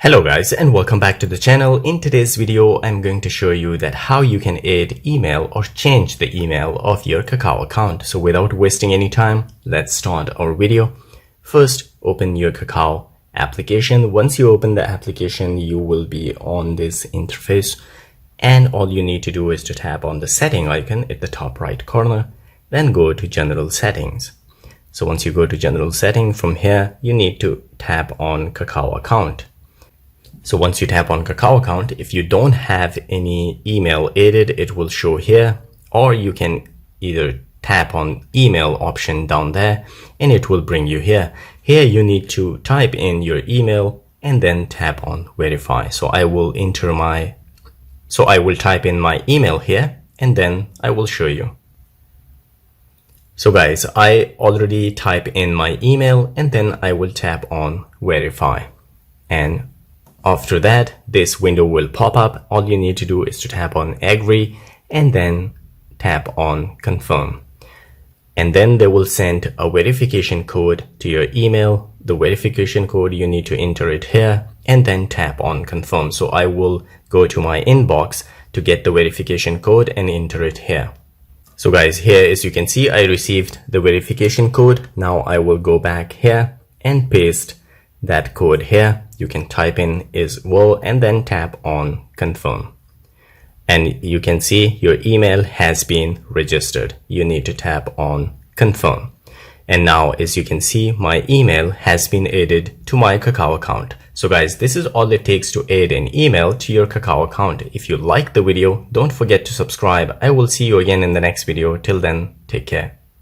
Hello guys and welcome back to the channel. In today's video, I'm going to show you that how you can add email or change the email of your Kakao account. So without wasting any time, let's start our video. First, open your Kakao application. Once you open the application, you will be on this interface and all you need to do is to tap on the setting icon at the top right corner, then go to general settings. So once you go to general setting, from here, you need to tap on Kakao account. So once you tap on Kakao account, if you don't have any email added, it will show here, or you can either tap on email option down there and it will bring you here. Here you need to type in your email and then tap on verify. So I will type in my email here and then I will show you. So guys, I already type in my email and then I will tap on verify. And after that, this window will pop up. All you need to do is to tap on agree and then tap on confirm. And then they will send a verification code to your email. The verification code, you need to enter it here and then tap on confirm. So I will go to my inbox to get the verification code and enter it here. So guys, here as you can see, I received the verification code. Now I will go back here and paste that code here. You can type in as well and then tap on confirm. And you can see your email has been registered. You need to tap on confirm. And now as you can see, my email has been added to my Kakao account. So guys, this is all it takes to add an email to your Kakao account. If you liked the video, don't forget to subscribe. I will see you again in the next video. Till then, take care.